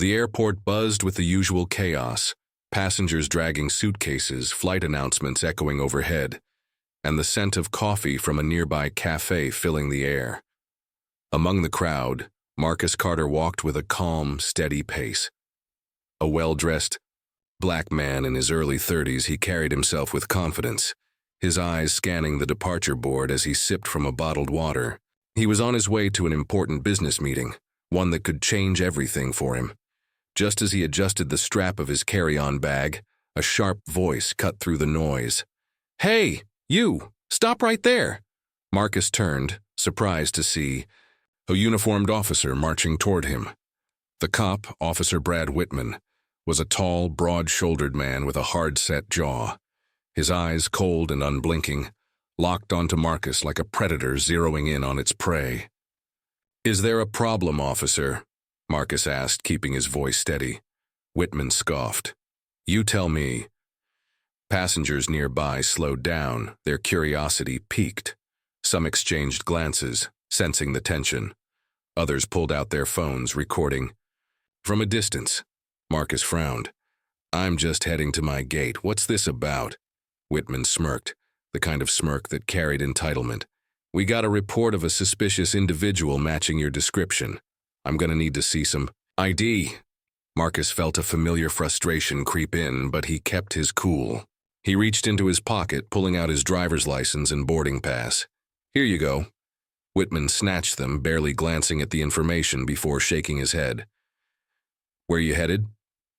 The airport buzzed with the usual chaos, passengers dragging suitcases, flight announcements echoing overhead, and the scent of coffee from a nearby cafe filling the air. Among the crowd, Marcus Carter walked with a calm, steady pace. A well-dressed, black man in his early 30s, he carried himself with confidence, his eyes scanning the departure board as he sipped from a bottled water. He was on his way to an important business meeting, one that could change everything for him. Just as he adjusted the strap of his carry-on bag, a sharp voice cut through the noise. "Hey, you! Stop right there!" Marcus turned, surprised to see a uniformed officer marching toward him. The cop, Officer Brad Whitman, was a tall, broad-shouldered man with a hard-set jaw. His eyes, cold and unblinking, locked onto Marcus like a predator zeroing in on its prey. "Is there a problem, officer?" Marcus asked, keeping his voice steady. Whitman scoffed. "You tell me." Passengers nearby slowed down, their curiosity piqued. Some exchanged glances, sensing the tension. Others pulled out their phones, recording. From a distance, Marcus frowned. "I'm just heading to my gate. What's this about?" Whitman smirked, the kind of smirk that carried entitlement. "We got a report of a suspicious individual matching your description. I'm gonna need to see some ID." Marcus felt a familiar frustration creep in, but he kept his cool. He reached into his pocket, pulling out his driver's license and boarding pass. "Here you go." Whitman snatched them, barely glancing at the information before shaking his head. "Where you headed?"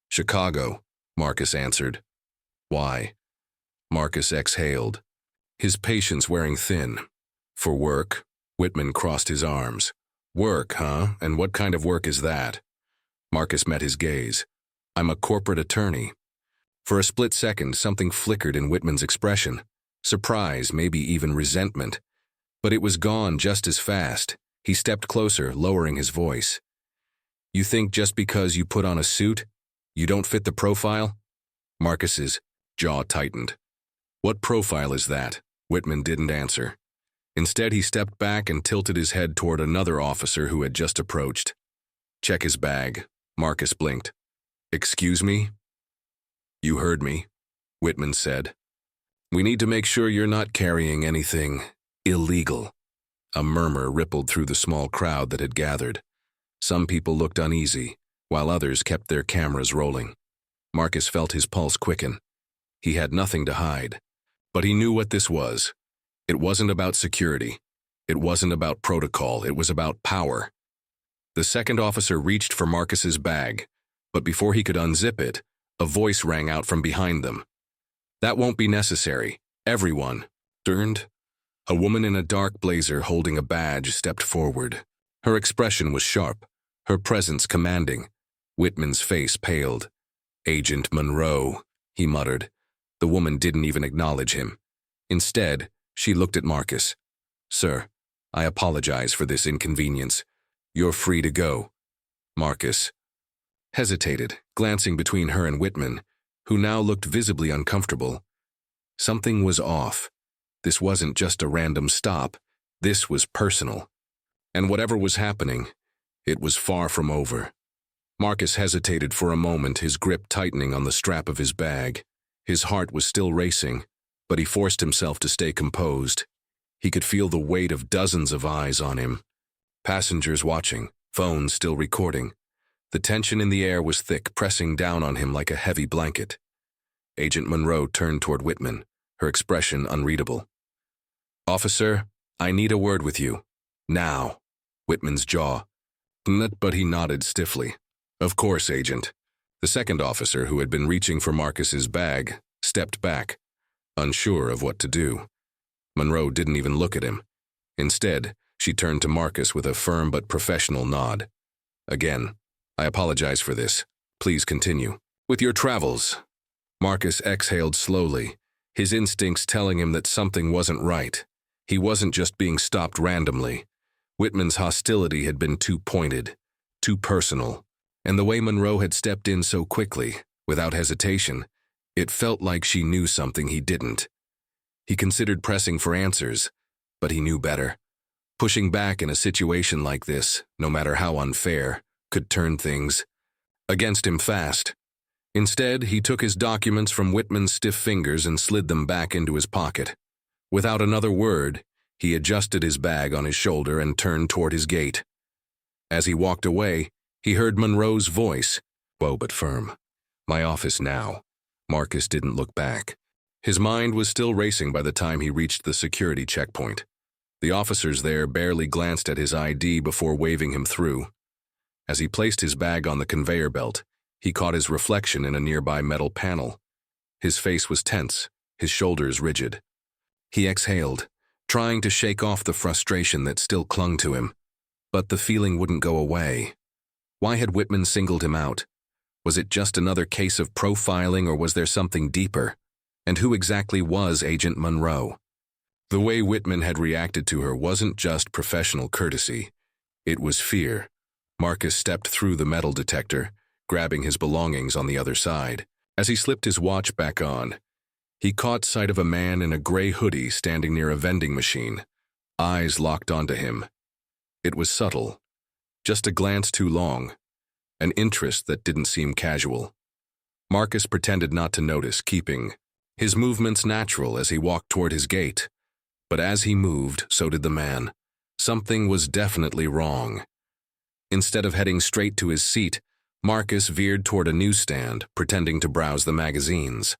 "Chicago," Marcus answered. "Why?" Marcus exhaled, his patience wearing thin. "For work." Whitman crossed his arms. "Work, huh? And what kind of work is that?" Marcus met his gaze. "I'm a corporate attorney." For a split second, something flickered in Whitman's expression. Surprise, maybe even resentment. But it was gone just as fast. He stepped closer, lowering his voice. "You think just because you put on a suit, you don't fit the profile?" Marcus's jaw tightened. "What profile is that?" Whitman didn't answer. Instead, he stepped back and tilted his head toward another officer who had just approached. "Check his bag." Marcus blinked. "Excuse me?" "You heard me," Whitman said. "We need to make sure you're not carrying anything illegal." A murmur rippled through the small crowd that had gathered. Some people looked uneasy, while others kept their cameras rolling. Marcus felt his pulse quicken. He had nothing to hide. But he knew what this was. It wasn't about security. It wasn't about protocol. It was about power. The second officer reached for Marcus's bag, but before he could unzip it, a voice rang out from behind them. "That won't be necessary. Everyone." Turned. A woman in a dark blazer holding a badge stepped forward. Her expression was sharp, her presence commanding. Whitman's face paled. "Agent Monroe," he muttered. The woman didn't even acknowledge him. Instead, she looked at Marcus. "Sir, I apologize for this inconvenience. You're free to go." Marcus hesitated, glancing between her and Whitman, who now looked visibly uncomfortable. Something was off. This wasn't just a random stop. This was personal. And whatever was happening, it was far from over. Marcus hesitated for a moment, his grip tightening on the strap of his bag. His heart was still racing, but he forced himself to stay composed. He could feel the weight of dozens of eyes on him. Passengers watching, phones still recording. The tension in the air was thick, pressing down on him like a heavy blanket. Agent Monroe turned toward Whitman, her expression unreadable. "Officer, I need a word with you. Now." Whitman's jaw. But he nodded stiffly. "Of course, Agent." The second officer, who had been reaching for Marcus's bag, stepped back, unsure of what to do. Monroe didn't even look at him. Instead, she turned to Marcus with a firm but professional nod. "Again, I apologize for this. Please continue with your travels." Marcus exhaled slowly, his instincts telling him that something wasn't right. He wasn't just being stopped randomly. Whitman's hostility had been too pointed, too personal, and the way Monroe had stepped in so quickly, without hesitation, it felt like she knew something he didn't. He considered pressing for answers, but he knew better. Pushing back in a situation like this, no matter how unfair, could turn things against him fast. Instead, he took his documents from Whitman's stiff fingers and slid them back into his pocket. Without another word, he adjusted his bag on his shoulder and turned toward his gate. As he walked away, he heard Monroe's voice, low but firm. "My office now." Marcus didn't look back. His mind was still racing by the time he reached the security checkpoint. The officers there barely glanced at his ID before waving him through. As he placed his bag on the conveyor belt, he caught his reflection in a nearby metal panel. His face was tense, his shoulders rigid. He exhaled, trying to shake off the frustration that still clung to him. But the feeling wouldn't go away. Why had Whitman singled him out? Was it just another case of profiling, or was there something deeper? And who exactly was Agent Monroe? The way Whitman had reacted to her wasn't just professional courtesy. It was fear. Marcus stepped through the metal detector, grabbing his belongings on the other side. As he slipped his watch back on, he caught sight of a man in a gray hoodie standing near a vending machine, eyes locked onto him. It was subtle, just a glance too long, an interest that didn't seem casual. Marcus pretended not to notice, keeping his movements natural as he walked toward his gate. But as he moved, so did the man. Something was definitely wrong. Instead of heading straight to his seat, Marcus veered toward a newsstand, pretending to browse the magazines.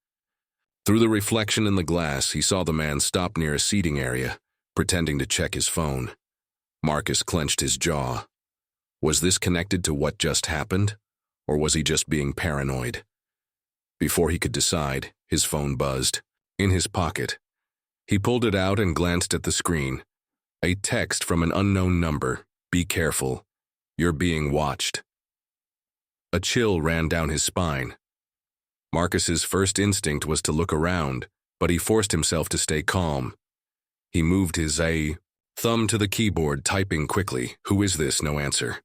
Through the reflection in the glass, he saw the man stop near a seating area, pretending to check his phone. Marcus clenched his jaw. Was this connected to what just happened, or was he just being paranoid? Before he could decide, his phone buzzed. In his pocket. He pulled it out and glanced at the screen. A text from an unknown number. "Be careful. You're being watched." A chill ran down his spine. Marcus's first instinct was to look around, but he forced himself to stay calm. He moved his thumb to the keyboard, typing quickly. "Who is this?" No answer.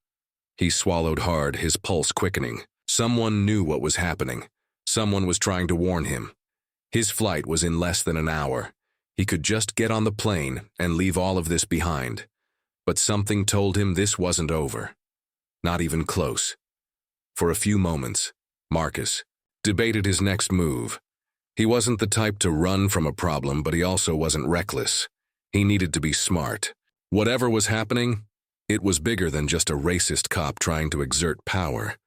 He swallowed hard, his pulse quickening. Someone knew what was happening. Someone was trying to warn him. His flight was in less than an hour. He could just get on the plane and leave all of this behind. But something told him this wasn't over. Not even close. For a few moments, Marcus debated his next move. He wasn't the type to run from a problem, but he also wasn't reckless. He needed to be smart. Whatever was happening, it was bigger than just a racist cop trying to exert power.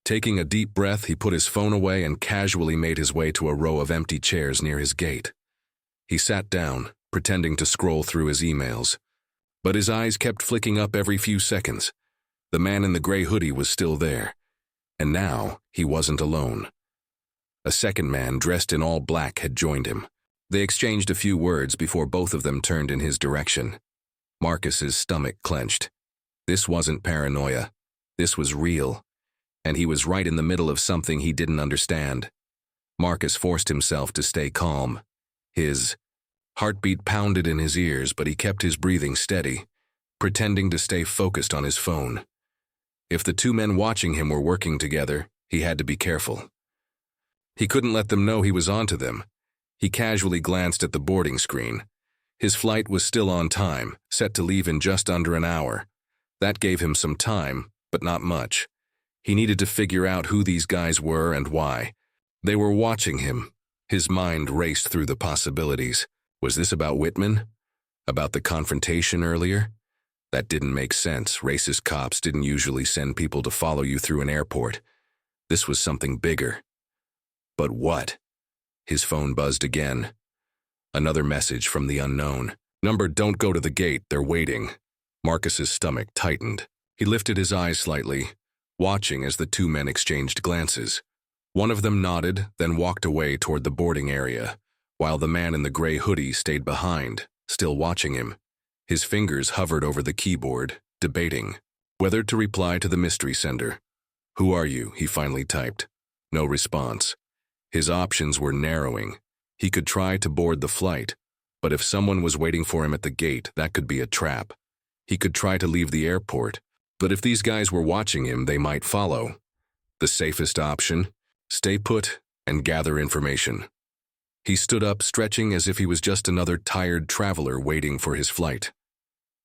Taking a deep breath, he put his phone away and casually made his way to a row of empty chairs near his gate. He sat down, pretending to scroll through his emails. But his eyes kept flicking up every few seconds. The man in the gray hoodie was still there. And now, he wasn't alone. A second man, dressed in all black, had joined him. They exchanged a few words before both of them turned in his direction. Marcus's stomach clenched. This wasn't paranoia. This was real. And he was right in the middle of something he didn't understand. Marcus forced himself to stay calm. His heartbeat pounded in his ears, but he kept his breathing steady, pretending to stay focused on his phone. If the two men watching him were working together, he had to be careful. He couldn't let them know he was onto them. He casually glanced at the boarding screen. His flight was still on time, set to leave in just under an hour. That gave him some time, but not much. He needed to figure out who these guys were and why. They were watching him. His mind raced through the possibilities. Was this about Whitman? About the confrontation earlier? That didn't make sense. Racist cops didn't usually send people to follow you through an airport. This was something bigger. But what? His phone buzzed again. Another message from the unknown. "Number, don't go to the gate, they're waiting." Marcus's stomach tightened. He lifted his eyes slightly, watching as the two men exchanged glances. One of them nodded, then walked away toward the boarding area, while the man in the gray hoodie stayed behind, still watching him. His fingers hovered over the keyboard, debating whether to reply to the mystery sender. "Who are you?" he finally typed. No response. His options were narrowing. He could try to board the flight, but if someone was waiting for him at the gate, that could be a trap. He could try to leave the airport, but if these guys were watching him, they might follow. The safest option? Stay put and gather information. He stood up, stretching as if he was just another tired traveler waiting for his flight.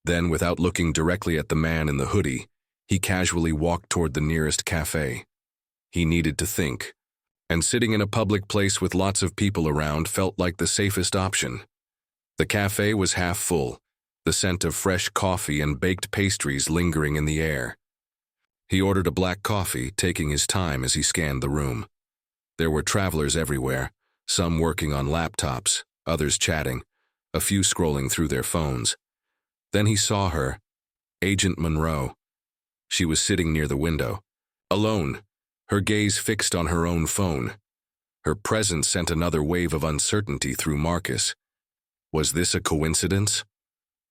Then, without looking directly at the man in the hoodie, he casually walked toward the nearest cafe. He needed to think. And sitting in a public place with lots of people around felt like the safest option. The cafe was half full, the scent of fresh coffee and baked pastries lingering in the air. He ordered a black coffee, taking his time as he scanned the room. There were travelers everywhere, some working on laptops, others chatting, a few scrolling through their phones. Then he saw her, Agent Monroe. She was sitting near the window, alone, her gaze fixed on her own phone. Her presence sent another wave of uncertainty through Marcus. Was this a coincidence?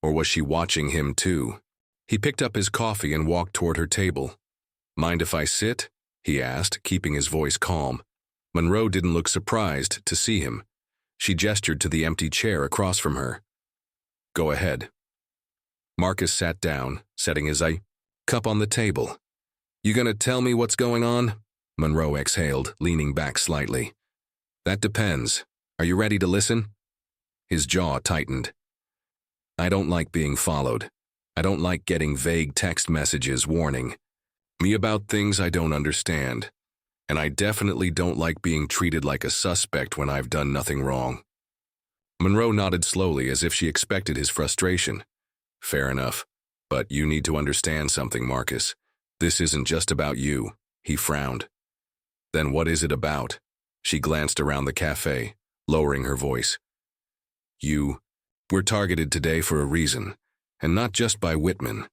Or was she watching him too? He picked up his coffee and walked toward her table. "Mind if I sit?" he asked, keeping his voice calm. Monroe didn't look surprised to see him. She gestured to the empty chair across from her. "Go ahead." Marcus sat down, setting his cup on the table. "You gonna tell me what's going on?" Monroe exhaled, leaning back slightly. "That depends. Are you ready to listen?" His jaw tightened. "I don't like being followed. I don't like getting vague text messages warning me about things I don't understand. And I definitely don't like being treated like a suspect when I've done nothing wrong." Monroe nodded slowly as if she expected his frustration. "Fair enough. But you need to understand something, Marcus. This isn't just about you." He frowned. "Then what is it about?" She glanced around the cafe, lowering her voice. We're targeted today for a reason, and not just by Whitman."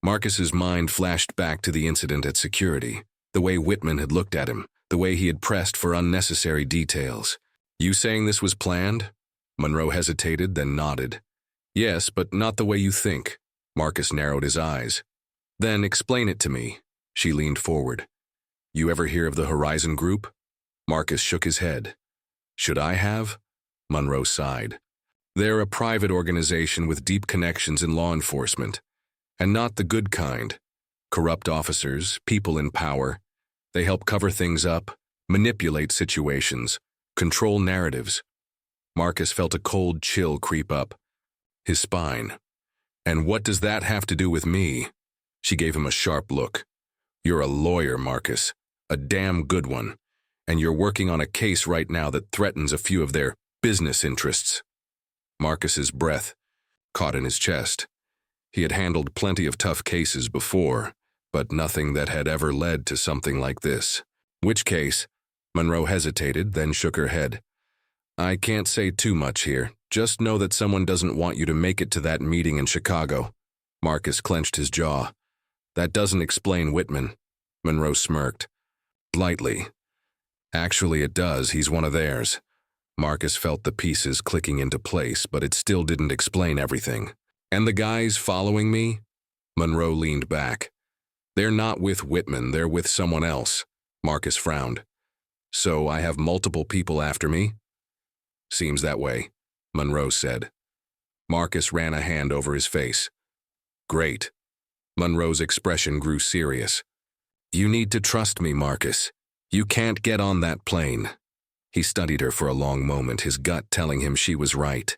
Marcus's mind flashed back to the incident at security, the way Whitman had looked at him, the way he had pressed for unnecessary details. "You saying this was planned?" Monroe hesitated, then nodded. "Yes, but not the way you think." Marcus narrowed his eyes. "Then explain it to me." She leaned forward. "You ever hear of the Horizon Group?" Marcus shook his head. "Should I have?" Monroe sighed. "They're a private organization with deep connections in law enforcement, and not the good kind. Corrupt officers, people in power. They help cover things up, manipulate situations, control narratives." Marcus felt a cold chill creep up his spine. "And what does that have to do with me?" She gave him a sharp look. "You're a lawyer, Marcus, a damn good one, and you're working on a case right now that threatens a few of their business interests." Marcus's breath caught in his chest. He had handled plenty of tough cases before, but nothing that had ever led to something like this. "Which case?" Monroe hesitated, then shook her head. "I can't say too much here. Just know that someone doesn't want you to make it to that meeting in Chicago." Marcus clenched his jaw. "That doesn't explain Whitman." Monroe smirked. "Lightly. Actually, it does. He's one of theirs." Marcus felt the pieces clicking into place, but it still didn't explain everything. "And the guys following me?" Monroe leaned back. "They're not with Whitman, they're with someone else." Marcus frowned. "So I have multiple people after me?" "Seems that way," Monroe said. Marcus ran a hand over his face. "Great." Monroe's expression grew serious. "You need to trust me, Marcus. You can't get on that plane." He studied her for a long moment, his gut telling him she was right.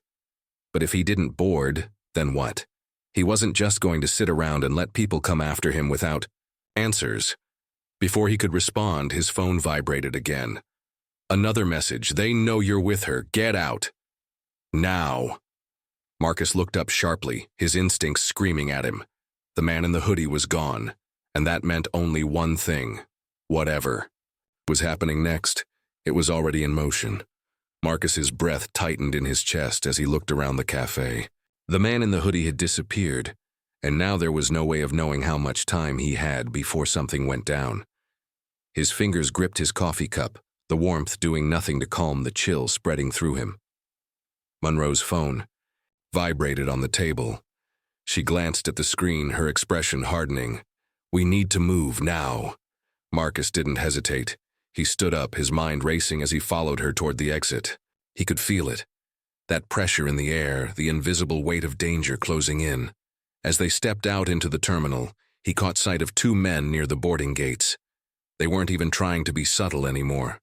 But if he didn't board, then what? He wasn't just going to sit around and let people come after him without answers. Before he could respond, his phone vibrated again. Another message. "They know you're with her. Get out. Now." Marcus looked up sharply, his instincts screaming at him. The man in the hoodie was gone, and that meant only one thing. Whatever was happening next, it was already in motion. Marcus's breath tightened in his chest as he looked around the cafe. The man in the hoodie had disappeared, and now there was no way of knowing how much time he had before something went down. His fingers gripped his coffee cup, the warmth doing nothing to calm the chill spreading through him. Monroe's phone vibrated on the table. She glanced at the screen, her expression hardening. "We need to move now." Marcus didn't hesitate. He stood up, his mind racing as he followed her toward the exit. He could feel it. That pressure in the air, the invisible weight of danger closing in. As they stepped out into the terminal, he caught sight of two men near the boarding gates. They weren't even trying to be subtle anymore.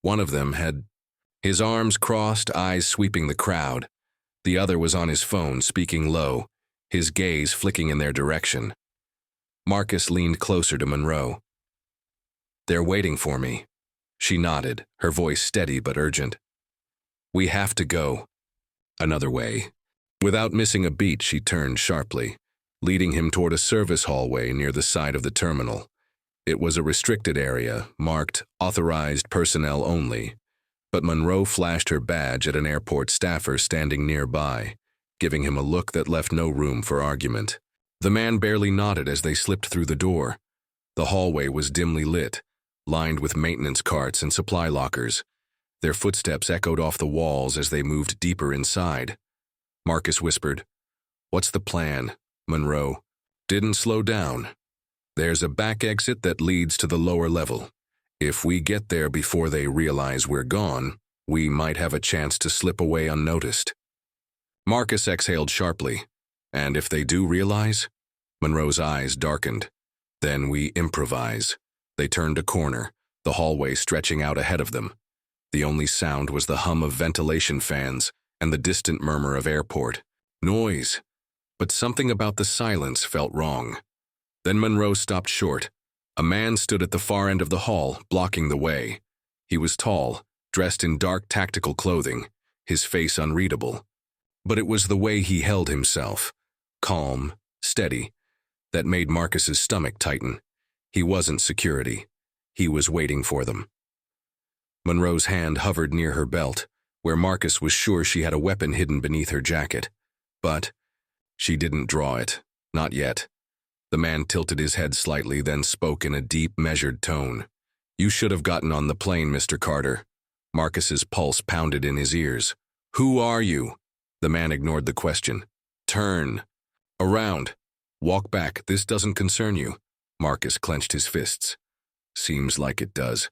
One of them had his arms crossed, eyes sweeping the crowd. The other was on his phone, speaking low, his gaze flicking in their direction. Marcus leaned closer to Monroe. They're waiting for me. She nodded, her voice steady but urgent. We have to go. Another way. Without missing a beat, she turned sharply, leading him toward a service hallway near the side of the terminal. It was a restricted area, marked Authorized Personnel Only, but Monroe flashed her badge at an airport staffer standing nearby, giving him a look that left no room for argument. The man barely nodded as they slipped through the door. The hallway was dimly lit, lined with maintenance carts and supply lockers. Their footsteps echoed off the walls as they moved deeper inside. Marcus whispered, "What's the plan?" Monroe didn't slow down. "There's a back exit that leads to the lower level. If we get there before they realize we're gone, we might have a chance to slip away unnoticed." Marcus exhaled sharply. "And if they do realize?" Monroe's eyes darkened. "Then we improvise." They turned a corner, the hallway stretching out ahead of them. The only sound was the hum of ventilation fans and the distant murmur of airport noise. But something about the silence felt wrong. Then Monroe stopped short. A man stood at the far end of the hall, blocking the way. He was tall, dressed in dark tactical clothing, his face unreadable. But it was the way he held himself, calm, steady, that made Marcus's stomach tighten. He wasn't security. He was waiting for them. Monroe's hand hovered near her belt, where Marcus was sure she had a weapon hidden beneath her jacket. But she didn't draw it, not yet. The man tilted his head slightly, then spoke in a deep, measured tone. "You should have gotten on the plane, Mr. Carter." Marcus's pulse pounded in his ears. "Who are you?" The man ignored the question. "Turn. Around. Walk back. This doesn't concern you." Marcus clenched his fists. "Seems like it does."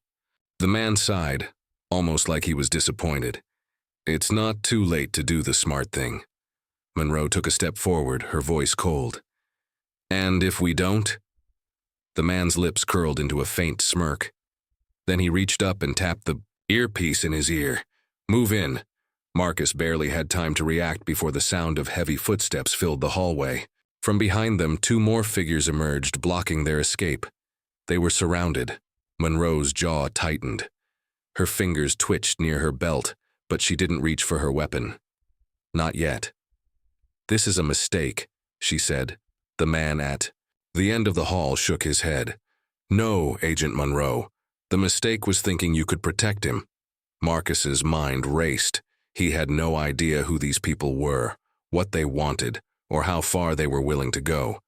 The man sighed, almost like he was disappointed. "It's not too late to do the smart thing." Monroe took a step forward, her voice cold. "And if we don't?" The man's lips curled into a faint smirk. Then he reached up and tapped the earpiece in his ear. "Move in." Marcus barely had time to react before the sound of heavy footsteps filled the hallway. From behind them, two more figures emerged, blocking their escape. They were surrounded. Monroe's jaw tightened. Her fingers twitched near her belt, but she didn't reach for her weapon. Not yet. "This is a mistake," she said. The man at the end of the hall shook his head. "No, Agent Monroe. The mistake was thinking you could protect him." Marcus's mind raced. He had no idea who these people were, what they wanted, or how far they were willing to go.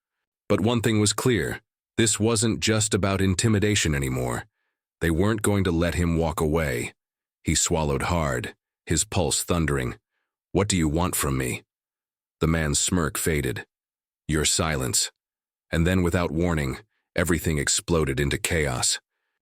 But one thing was clear. This wasn't just about intimidation anymore. They weren't going to let him walk away. He swallowed hard, his pulse thundering. "What do you want from me?" The man's smirk faded. "Your silence." And then, without warning, everything exploded into chaos.